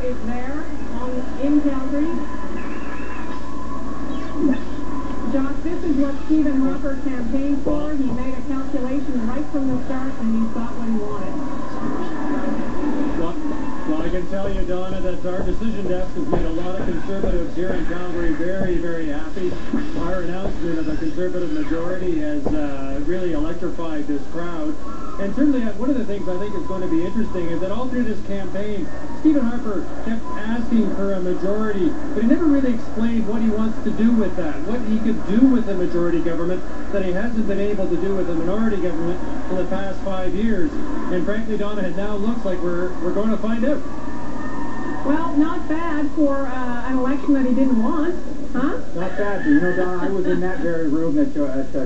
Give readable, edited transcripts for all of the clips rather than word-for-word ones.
is there in Calgary. Josh, this is what Stephen Harper campaigned for. He made a calculation right from the start, and he got what he wanted. Well, I can tell you, Donna, that our decision desk has made a lot of conservatives here in Calgary very, very happy. Our announcement of a conservative majority has really electrified this crowd. And certainly one of the things I think is going to be interesting is that all through this campaign, Stephen Harper kept asking for a majority, but he never really explained what he wants to do with that, what he could do with a majority government that he hasn't been able to do with a minority government for the past 5 years. And frankly, Donna, it now looks like we're going to find out. Well, not bad for an election that he didn't want, huh? Not bad. You know, Donna, I was in that very room that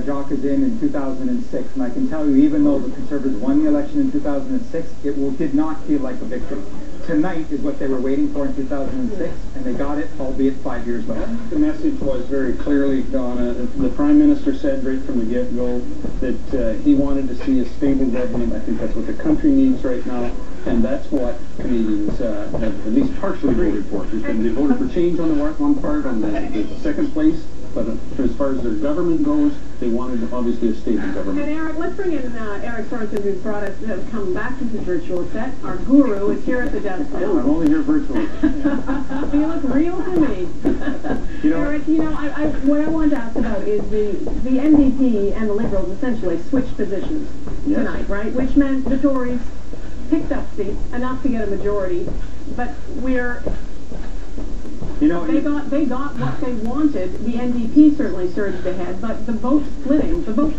Jacques is in 2006, and I can tell you, even though the Conservatives won the election in 2006, it did not feel like a victory. Tonight is what they were waiting for in 2006, and they got it, albeit 5 years later. The message was very clearly, Donna, the Prime Minister said right from the get-go that he wanted to see a stable government. I think that's what the country needs right now, and that's what Canadians have at least partially voted for. And they voted for change on the one part, on the second place, but as far as their government goes, they wanted obviously a stable government. And Eric, let's bring in Eric Sorensen, who's brought us, come back to the virtual set. Our guru is here at the desk now. Oh, I'm only here virtually. You look real to me. Eric, you know, what I wanted to ask about is the NDP and the Liberals essentially switched positions tonight, right? Which meant the Tories picked up seats, enough to get a majority, but they got what they wanted. The NDP certainly surged ahead, but the vote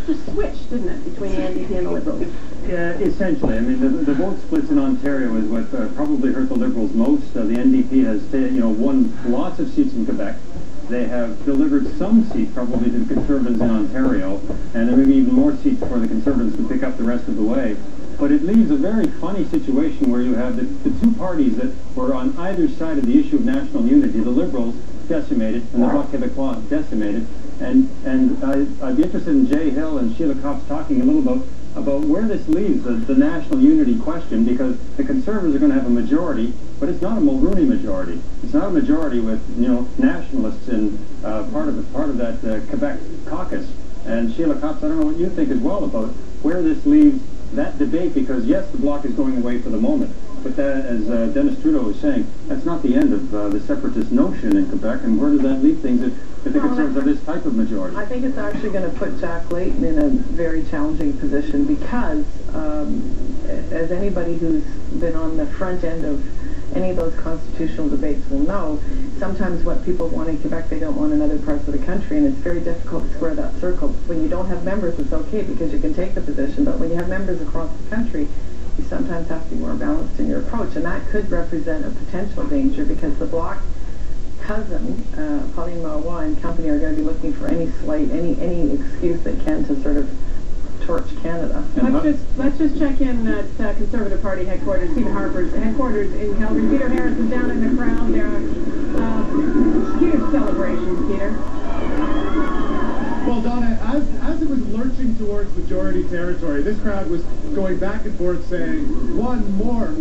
just switched, didn't it, between the NDP and the Liberals? Yeah, essentially. I mean, the vote splits in Ontario is what probably hurt the Liberals most. The NDP has, won lots of seats in Quebec. They have delivered some seats probably to the Conservatives in Ontario, and there may be even more seats for the Conservatives to pick up the rest of the way. But it leaves a very funny situation where you have the two parties that were on either side of the issue of national unity, the Liberals decimated and the Bloc Quebecois decimated. And I'd be interested in Jay Hill and Sheila Copps talking a little about where this leaves the national unity question, because the Conservatives are going to have a majority, but it's not a Mulroney majority. It's not a majority with nationalists in part of that Quebec caucus. And Sheila Copps, I don't know what you think as well about where this leaves that debate, because yes, the Bloc is going away for the moment, but that, as Dennis Trudeau was saying, that's not the end of the separatist notion in Quebec. And where does that leave things if the Conservatives have this type of majority? I think it's actually going to put Jack Layton in a very challenging position, because as anybody who's been on the front end of any of those constitutional debates will know, sometimes what people want in Quebec, they don't want in other parts of the country, and it's very difficult to square that circle. When you don't have members, it's okay because you can take the position, but when you have members across the country, you sometimes have to be more balanced in your approach, and that could represent a potential danger, because the Bloc cousin, Pauline Marois and company, are going to be looking for any excuse they can to sort of torch Canada. Let's just check in at Conservative Party headquarters, Stephen Harper's headquarters in Calgary. Peter Harris is down in the crowd there. Huge celebrations, Peter. Well, Donna, as it was lurching towards majority territory, this crowd was going back and forth saying, one more.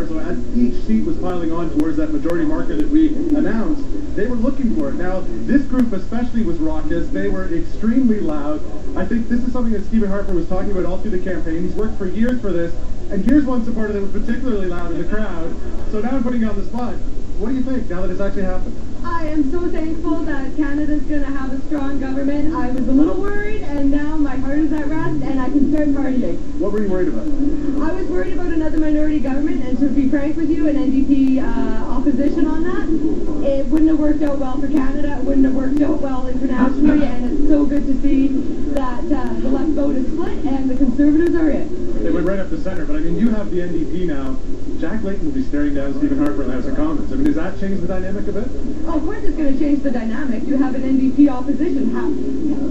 So as each seat was piling on towards that majority marker that we announced, they were looking for it. Now, this group especially was raucous. They were extremely loud. I think this is something that Stephen Harper was talking about all through the campaign. He's worked for years for this. And here's one supporter that was particularly loud in the crowd. So now I'm putting you on the spot. What do you think now that it's actually happened? I am so thankful that Canada's going to have a strong government. I was a little worried, and now my heart is at rest, and I can start partying. What were you worried about? I was worried about another minority government, and to be frank with you, an NDP opposition on that. It wouldn't have worked out well for Canada. It wouldn't have worked out well internationally, and it's so good to see that the left vote is split, and the Conservatives are it. They went right up the center, but I mean, you have the NDP now. Jack Layton will be staring down Stephen Harper in the House of Commons. I mean, does that change the dynamic a bit? Oh, of course it's going to change the dynamic. You have an NDP opposition.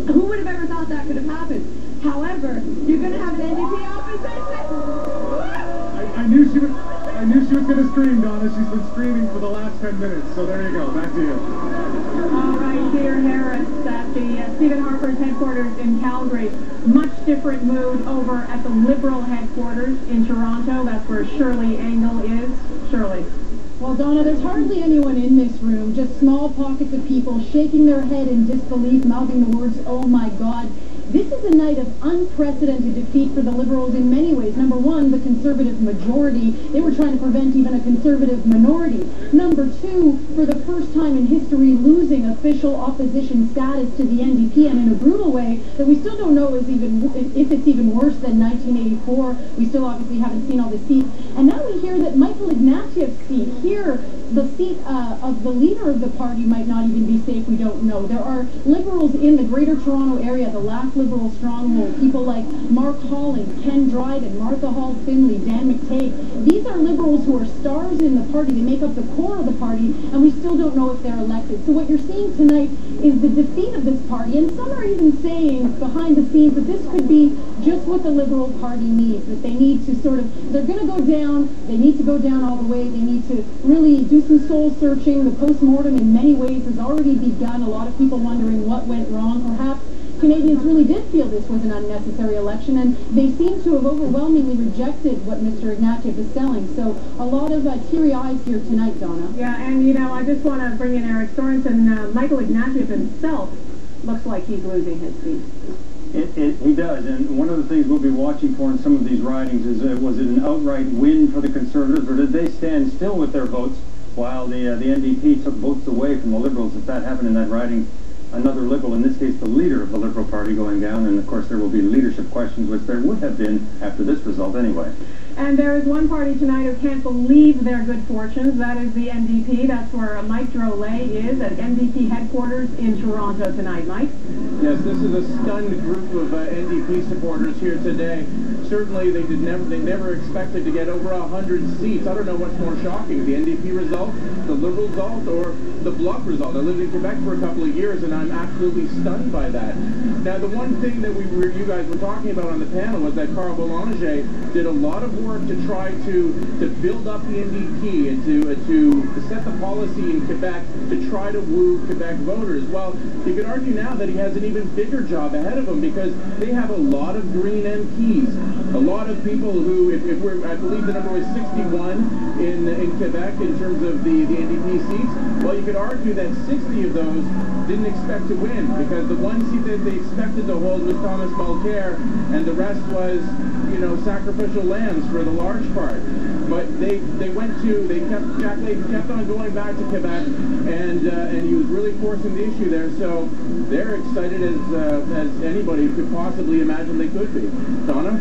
Who would have ever thought that could have happened? However, you're going to have an NDP opposition. I knew she was going to scream, Donna. She's been screaming for the last 10 minutes. So there you go. Back to you. All right, Peter Harris at the Stephen Harper's headquarters in Calgary. Much different mood over at the Liberal headquarters in Toronto. That's where Shirley Engel is. Shirley. Well, Donna, there's hardly anyone in this room, just small pockets of people shaking their head in disbelief, mouthing the words, "Oh my God." This is a night of unprecedented defeat for the Liberals in many ways. Number one, the Conservative majority. They were trying to prevent even a Conservative minority. Number two, for the first time in history, losing official opposition status to the NDP, and in a brutal way that we still don't know if it's even worse than 1984. We still obviously haven't seen all the seats. And now we hear that Michael Ignatyev's seat here, the seat of the leader of the party, might not even be safe. We don't know. There are Liberals in the Greater Toronto area, the last Liberal stronghold, people like Mark Holling, Ken Dryden, Martha Hall Finley, Dan McTague. These are Liberals who are stars in the party. They make up the core of the party, and we still don't know if they're elected. So what you're seeing tonight is the defeat of this party, and some are even saying behind the scenes that this could be just what the Liberal Party needs, that they need to they're going to go down, they need to go down all the way, they need to really do some soul searching. The post-mortem in many ways has already begun. A lot of people wondering what went wrong. Perhaps Canadians really did feel this was an unnecessary election, and they seem to have overwhelmingly rejected what Mr. Ignatieff is selling. So a lot of teary eyes here tonight, Donna. Yeah, and I just want to bring in Eric Sorensen. Michael Ignatieff himself looks like he's losing his seat. He does, and one of the things we'll be watching for in some of these ridings is was it an outright win for the Conservatives, or did they stand still with their votes while the NDP took votes away from the Liberals? If that happened in that riding, another Liberal, in this case the leader of the Liberal Party, going down, and of course there will be leadership questions, which there would have been after this result anyway. And there is one party tonight who can't believe their good fortunes. That is the NDP. That's where Mike Drolet is at NDP headquarters in Toronto tonight. Mike? Yes, this is a stunned group of NDP supporters here today. Certainly they never expected to get over 100 seats. I don't know what's more shocking, the NDP result, the Liberal result, or the Bloc result. I lived in Quebec for a couple of years, and I'm absolutely stunned by that. Now, the one thing that you guys were talking about on the panel was that Carl Boulanger did a lot of work to try to build up the NDP and to set the policy in Quebec to try to woo Quebec voters. Well, you could argue now that he has an even bigger job ahead of him, because they have a lot of Green MPs. A lot of people who, I believe the number was 61 in Quebec in terms of the NDP seats. Well, you could argue that 60 of those didn't expect to win, because the one seat that they expected to hold was Thomas Mulcair, and the rest was, sacrificial lambs for the large part. But Jack Layton kept on going back to Quebec, and he was really forcing the issue there. So they're excited as anybody could possibly imagine they could be. Donna?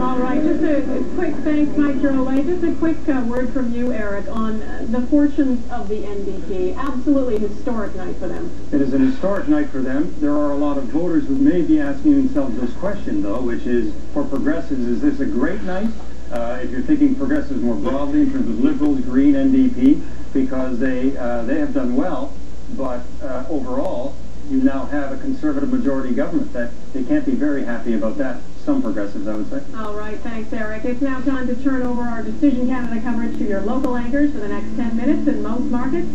All right, just a quick thanks, Mike Drolet. Just a quick word from you, Eric, on the fortunes of the NDP. Absolutely historic night for them. It is an historic night for them. There are a lot of voters who may be asking themselves this question, though, which is, for progressives, is this a great night? If you're thinking progressives more broadly in terms of Liberals, Green, NDP, because they have done well, but overall, you now have a Conservative majority government. That they can't be very happy about that. Some progressives, I would say. All right, thanks, Eric. It's now time to turn over our Decision Canada coverage to your local anchors for the next 10 minutes in most markets.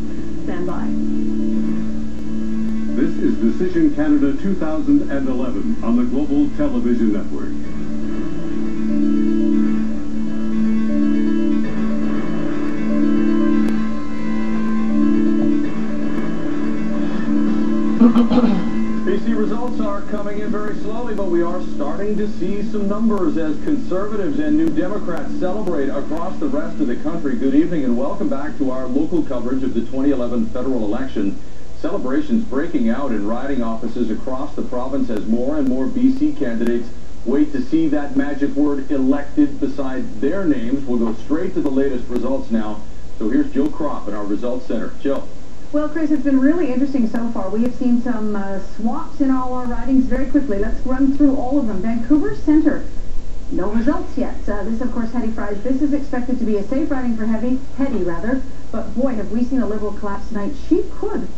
Stand by. This is Decision Canada 2011 on the Global Television Network. BC results are coming in very slowly, but we are starting to see some numbers as Conservatives and New Democrats celebrate across the rest of the country. Good evening and welcome back to our local coverage of the 2011 federal election. Celebrations breaking out in riding offices across the province as more and more BC candidates wait to see that magic word elected beside their names. We'll go straight to the latest results now. So here's Jill Kropp in our Results Center. Jill. Well, Chris, it's been really interesting so far. We have seen some swaps in all our ridings very quickly. Let's run through all of them. Vancouver Centre, no results yet. This, of course, Hetty Fries. This is expected to be a safe riding for Hetty, but boy, have we seen a Liberal collapse tonight. She could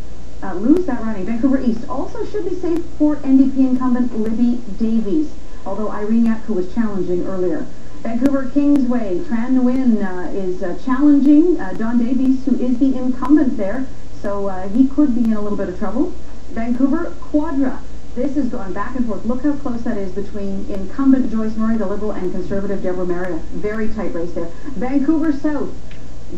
lose that riding. Vancouver East also should be safe for NDP incumbent Libby Davies, although Irene Yat, who was challenging earlier. Vancouver Kingsway, Tran Nguyen is challenging Don Davies, who is the incumbent there. So he could be in a little bit of trouble. Vancouver Quadra. This is going back and forth. Look how close that is between incumbent Joyce Murray, the Liberal, and Conservative Deborah Meredith. Very tight race there. Vancouver South.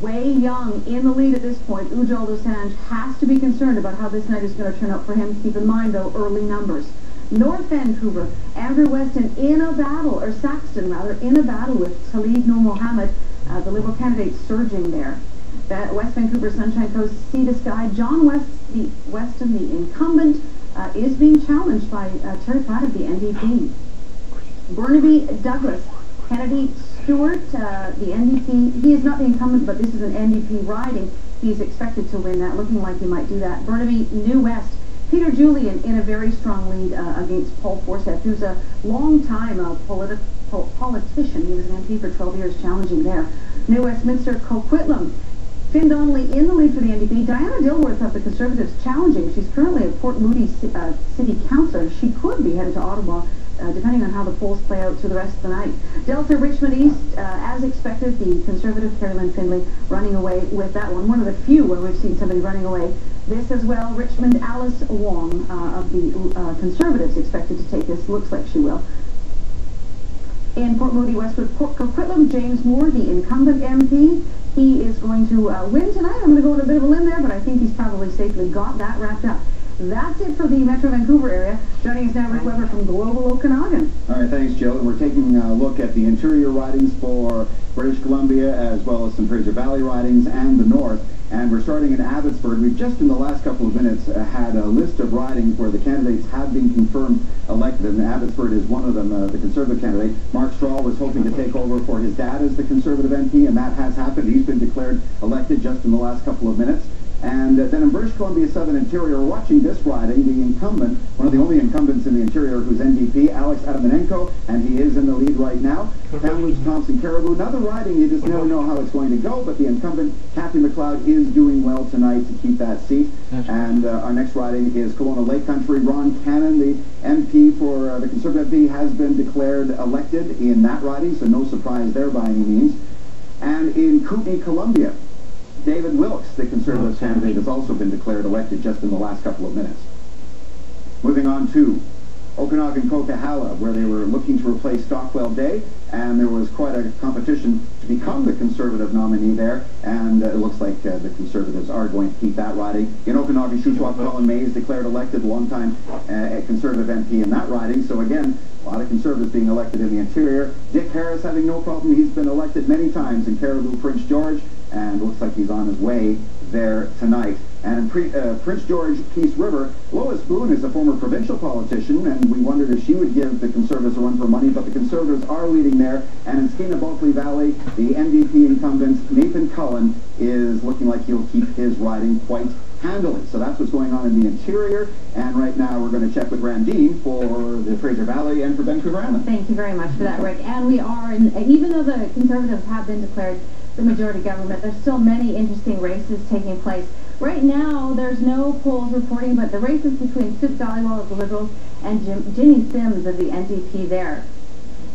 Way Young in the lead at this point. Ujjal Dosanjh has to be concerned about how this night is going to turn out for him. Keep in mind, though, early numbers. North Vancouver, Andrew Weston in a battle, or Saxton rather, in a battle with Khalid Noor Mohammed, the Liberal candidate surging there. West Vancouver Sunshine Coast, Sea to Sky, John Weston, the incumbent, is being challenged by Terry Platt of the NDP. Burnaby Douglas, Kennedy Stewart, the NDP, he is not the incumbent, but this is an NDP riding. He's expected to win that, looking like he might do that. Burnaby, New West, Peter Julian in a very strong lead against Paul Forsyth, who's a long-time politician. He was an MP for 12 years, challenging there. New Westminster, Coquitlam, Finn Donnelly in the lead for the NDP. Diana Dilworth of the Conservatives challenging. She's currently a Port Moody city councillor. She could be headed to Ottawa, depending on how the polls play out through the rest of the night. Delta Richmond East, as expected, the Conservative Carrie Lynn Findlay running away with that one. One of the few where we've seen somebody running away. This as well, Richmond Alice Wong of the Conservatives expected to take this. Looks like she will. In Port Moody, Westwood, Coquitlam, James Moore, the incumbent MP. He is going to win tonight. I'm going to go on a bit of a limb there, but I think he's probably safely got that wrapped up. That's it for the Metro Vancouver area. Joining us now, Rick Weber from Global Okanagan. All right, thanks, Jill. We're taking a look at the interior ridings for British Columbia, as well as some Fraser Valley ridings and the north. And we're starting in Abbotsford. We've just in the last couple of minutes had a list of ridings where the candidates have been confirmed elected, and Abbotsford is one of them, the Conservative candidate. Mark Straw was hoping to take over for his dad as the Conservative MP, and that has happened. He's been declared elected just in the last couple of minutes. And then in British Columbia Southern Interior, watching this riding, the incumbent, one of the only incumbents in the Interior who's NDP, Alex Adamanenko, and he is in the lead right now. Kamloops, Thompson, Caribou. Another riding, you just never know how it's going to go, but the incumbent, Kathy McLeod, is doing well tonight to keep that seat. And our next riding is Kelowna Lake Country. Ron Cannon, the MP for the Conservative MP, has been declared elected in that riding, so no surprise there by any means. And in Kootenay, Columbia, David Wilkes, the Conservative candidate, has also been declared elected just in the last couple of minutes. Moving on to Okanagan-Coquihalla, where they were looking to replace Stockwell Day, and there was quite a competition to become the Conservative nominee there, and it looks like the Conservatives are going to keep that riding. In Okanagan, Shuswap, Colin Mays declared elected, longtime Conservative MP in that riding, so again, a lot of Conservatives being elected in the interior. Dick Harris having no problem. He's been elected many times in Caribou, Prince George, and looks like he's on his way there tonight. And in Prince George, Peace River, Lois Boone is a former provincial politician, and we wondered if she would give the Conservatives a run for money, but the Conservatives are leading there. And in Skeena-Bulkley Valley, the NDP incumbent, Nathan Cullen, is looking like he'll keep his riding quite handily. So that's what's going on in the interior, and right now we're going to check with Randine for the Fraser Valley and for Vancouver Island. Thank you very much for that, Rick. And we are, even though the Conservatives have been declared the majority government, there's still many interesting races taking place. Right now, there's no polls reporting, but the races between Sid Dhaliwal of the Liberals and Ginny Sims of the NDP there.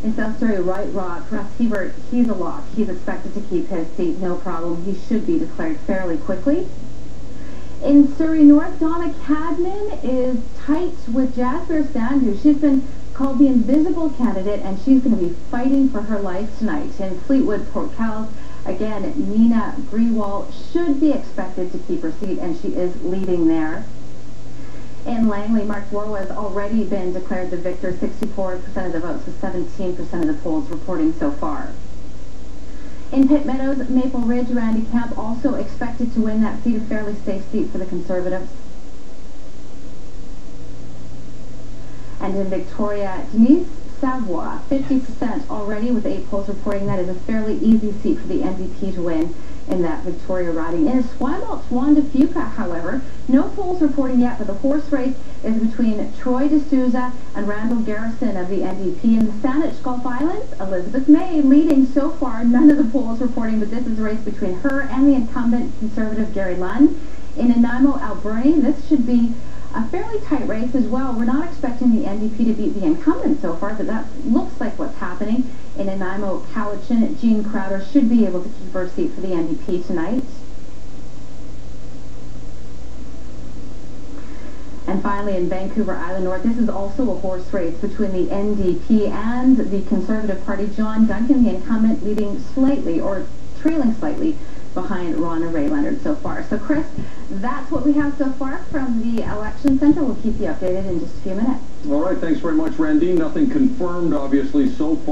In South Surrey, White Rock, Russ Hebert, he's a lock. He's expected to keep his seat, no problem. He should be declared fairly quickly. In Surrey North, Donna Cadman is tight with Jasper Sandhu. She's been called the invisible candidate, and she's going to be fighting for her life tonight. In Fleetwood, Port Cal, again, Nina Grewal should be expected to keep her seat, and she is leading there. In Langley, Mark Warwa has already been declared the victor, 64% of the votes, with 17% of the polls reporting so far. In Pitt Meadows, Maple Ridge, Randy Kemp also expected to win that seat, a fairly safe seat for the Conservatives. And in Victoria, Denise Savoie, 50% already with 8 polls reporting that is a fairly easy seat for the NDP to win in that Victoria riding. In Esquimalt, Juan de Fuca, however, no polls reporting yet, but the horse race is between Troy D'Souza and Randall Garrison of the NDP. In the Saanich Gulf Islands, Elizabeth May leading so far, none of the polls reporting, but this is a race between her and the incumbent Conservative Gary Lunn. In Nanaimo, Alberni, this should be a fairly tight race as well. We're not expecting the NDP to beat the incumbent so far, but that looks like what's happening. In Nanaimo, Cowichan, Jean Crowder should be able to keep her seat for the NDP tonight. And finally, in Vancouver Island North, this is also a horse race between the NDP and the Conservative Party. John Duncan, the incumbent, leading slightly, or trailing slightly, behind Ronna Ray Leonard so far. So Chris, that's what we have so far from the election center. We'll keep you updated in just a few minutes. All right, thanks very much, Randy. Nothing confirmed, obviously, so far.